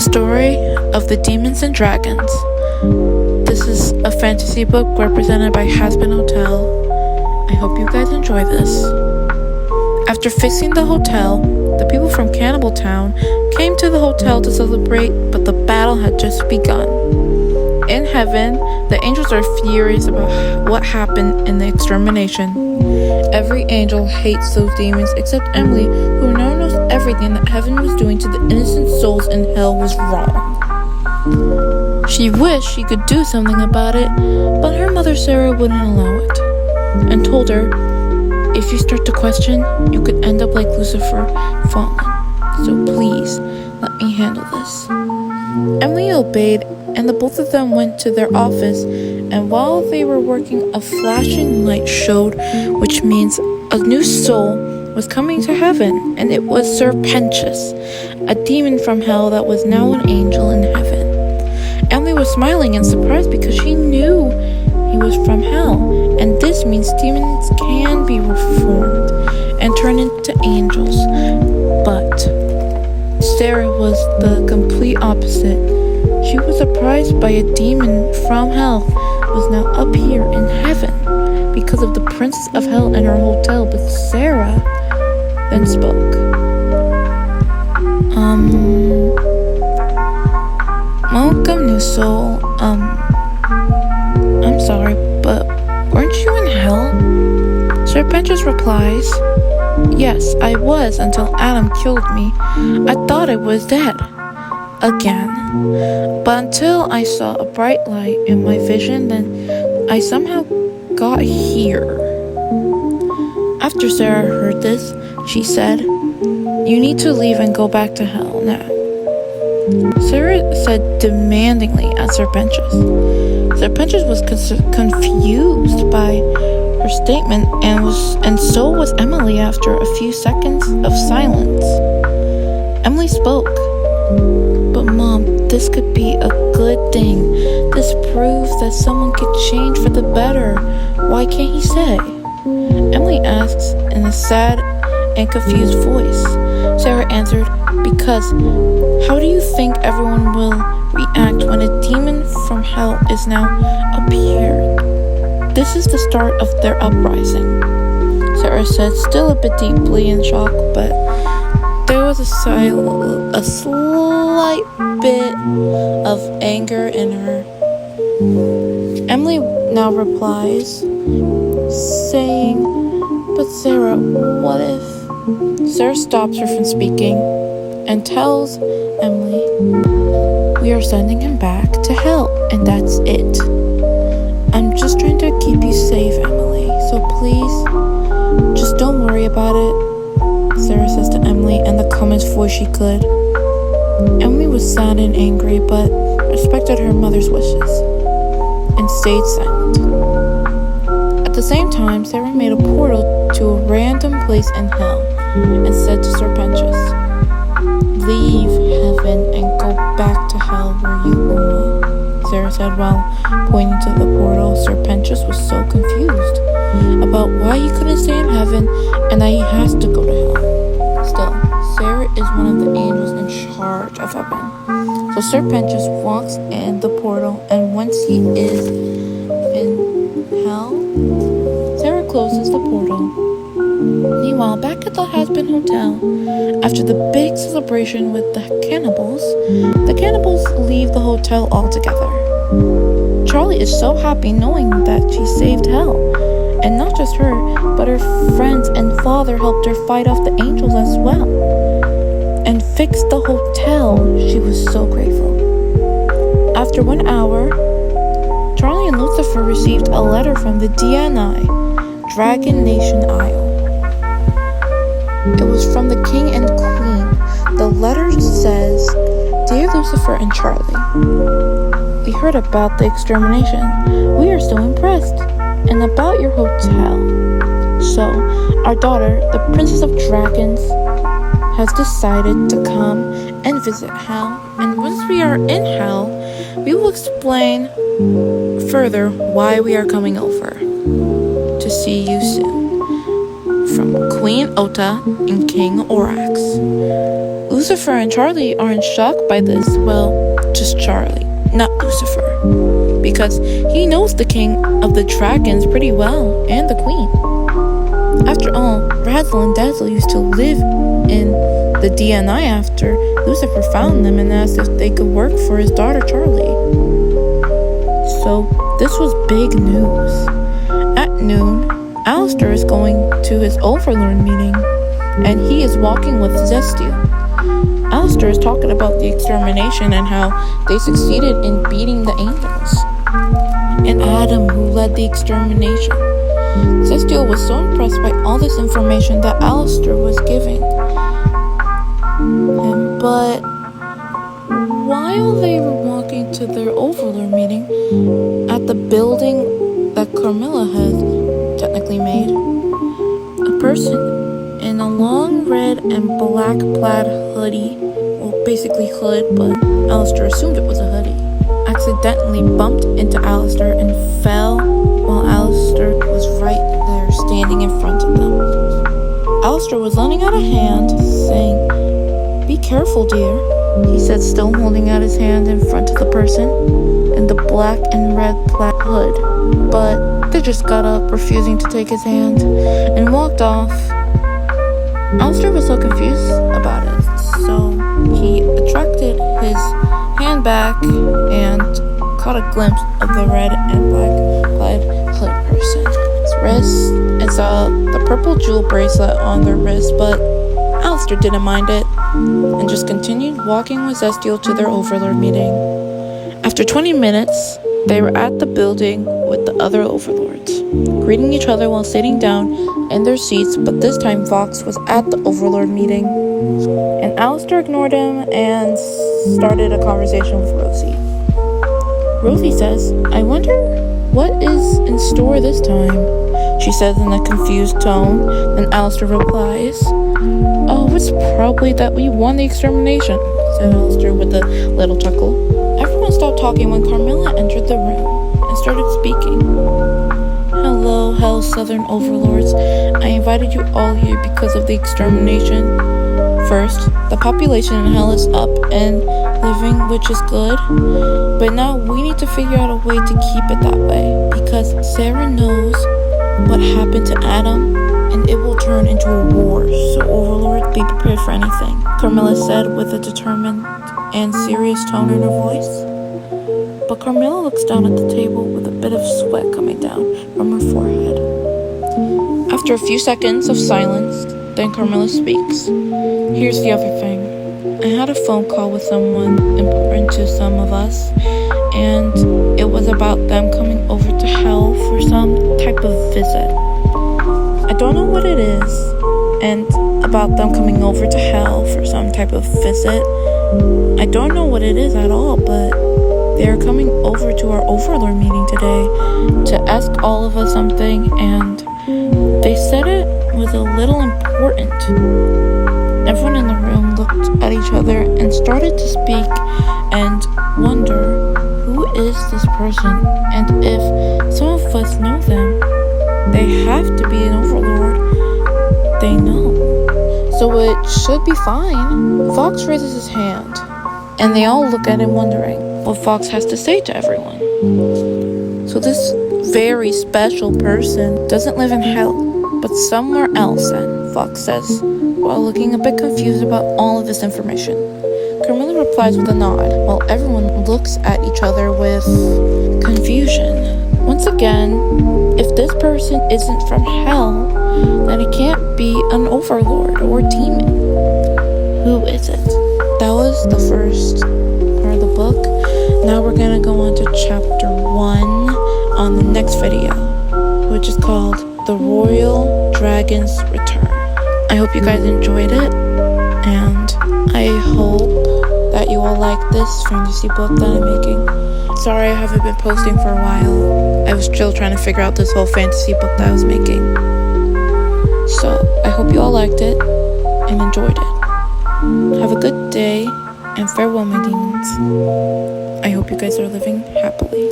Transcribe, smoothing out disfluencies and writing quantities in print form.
Story of the Demons and Dragons. This is a fantasy book represented by Hazbin Hotel. I hope you guys enjoy this. After fixing the hotel, the people from Cannibal Town came to the hotel to celebrate, but the battle had just begun. In heaven, the angels are furious about what happened in the extermination. Every angel hates those demons except Emily, who now knows everything that heaven was doing to the innocent souls in hell was wrong. She wished she could do something about it, but her mother Sarah wouldn't allow it, and told her, if you start to question, you could end up like Lucifer, fallen. So please, let me handle this. Emily obeyed, and the both of them went to their office, and while they were working, a flashing light showed, which means a new soul was coming to heaven, and it was Serpentius, a demon from hell that was now an angel in heaven. Emily was smiling and surprised because she knew he was from hell, and this means demons can be reformed and turn into angels. But Sarah was the complete opposite. She was surprised by a demon from hell who was now up here in heaven because of the princess of hell in her hotel. But Sarah then spoke. Welcome, new soul. I'm sorry, but weren't you in hell? Serpentius replies, yes, I was until Adam killed me. I thought I was dead. Again. But until I saw a bright light in my vision, then I somehow got here. After Sarah heard this, she said, you need to leave and go back to hell now. Sarah said demandingly at Serpentius. Serpentius was confused by her statement, and so was Emily after a few seconds of silence. Emily spoke. But Mom, this could be a good thing. This proves that someone could change for the better. Why can't he say? Emily asks in a sad and confused voice. Sarah answered, because how do you think everyone will react when a demon from hell is now up here? This is the start of their uprising. Sarah said, still a bit deeply in shock, but there was a slight bit of anger in her. Emily now replies, saying, but Sarah, what if? Sarah stops her from speaking and tells Emily, we are sending him back to hell, and that's it. I'm just trying to keep you safe, Emily, so please, just don't worry about it, Sarah says to Emily in the calmest voice she could. Emily was sad and angry, but respected her mother's wishes and stayed silent. At the same time, Sarah made a portal to a random place in hell and said to Serpentius, leave heaven and go back to hell where you belong. Sarah said while pointing to the portal. Serpentius was so confused about why he couldn't stay in heaven and that he has to go to hell. Still, Sarah is one of the angels in charge of heaven. So Serpentius walks in the portal, and once he is in hell, Sarah closes the portal. Meanwhile, back at the Hazbin Hotel, after the big celebration with the cannibals leave the hotel altogether. Charlie is so happy knowing that she saved hell. And not just her, but her friends and father helped her fight off the angels as well. And fixed the hotel. She was so grateful. After 1 hour, Charlie and Lucifer received a letter from the DNI, Dragon Nation Isle. It was from the king and queen. The letter says, Dear Lucifer and Charlie, we heard about the extermination. We are so impressed. And about your hotel. So, our daughter, the Princess of Dragons, has decided to come and visit hell. And once we are in hell, we will explain further why we are coming over. To see you soon. From Queen Ota and King Orax. Lucifer and Charlie aren't shocked by this. Well, just Charlie, not Lucifer, because he knows the king of the dragons pretty well, and the queen. After all, Razzle and Dazzle used to live in the DNI after Lucifer found them and asked if they could work for his daughter Charlie. So this was big news. At noon, Alistair is going to his Overlord meeting, and he is walking with Zestiel. Alistair is talking about the extermination and how they succeeded in beating the angels, and Adam, who led the extermination. Zestiel was so impressed by all this information that Alistair was giving him, but while they were walking to their Overlord meeting at the building that Carmilla had technically made, a person in a long red and black plaid hoodie, well, basically hood, but Alistair assumed it was a hoodie, accidentally bumped into Alistair and fell while Alistair was right there standing in front of them. Alistair was lending out a hand, saying, "Be careful, dear," he said, still holding out his hand in front of the person in the black and red plaid hood. But they just got up, refusing to take his hand, and walked off. Alistair was so confused about it, so he attracted his hand back and caught a glimpse of the red and black plaid hood person. His wrist and saw the purple jewel bracelet on their wrist, but Alistair didn't mind it and just continued walking with Zestiel to their Overlord meeting. After 20 minutes, they were at the building with the other Overlords, greeting each other while sitting down in their seats, but this time Vox was at the Overlord meeting, and Alistair ignored him and started a conversation with Rosie. Rosie says, "I wonder what is in store this time," she says in a confused tone. Then Alistair replies, "Oh, it's probably that we won the extermination," said Alistair with a little chuckle. Everyone stopped talking when Carmilla entered the room and started speaking. "Hello, Hell's Southern Overlords. I invited you all here because of the extermination. First, the population in Hell is up and living, which is good. But now we need to figure out a way to keep it that way, because Sarah knows what happened to Adam, and it will turn into a war. So Overlord, be prepared for anything," Carmilla said with a determined and serious tone in her voice. But Carmilla looks down at the table with a bit of sweat coming down from her forehead. After a few seconds of silence, then Carmilla speaks. "Here's the other thing. I had a phone call with someone important to some of us, and it was about them coming over to Hell for some type of visit. I don't know what it is, and about them coming over to Hell for some type of visit. I don't know what it is at all, but they're coming over to our Overlord meeting today to ask all of us something, and they said it was a little important." Everyone in the room looked at each other and started to speak and wonder, who is this person? And if some of us know them, they have to be an Overlord they know. So it should be fine. Fox raises his hand, and they all look at him wondering what Fox has to say to everyone. So this very special person doesn't live in Hell, but somewhere else, then, Fox says, while looking a bit confused about all of this information. Carmilla replies with a nod, while everyone looks at each other with confusion. Once again, if this person isn't from Hell, then it can't be an Overlord or demon. Who is it? That was the first part of the book. Now we're gonna go on to chapter 1 on the next video, which is called The Royal Dragon's Return. I hope you guys enjoyed it, and I hope that you all like this fantasy book that I'm making. Sorry I haven't been posting for a while. I was still trying to figure out this whole fantasy book that I was making. So I hope you all liked it and enjoyed it. Have a good day, and farewell, my demons. I hope you guys are living happily.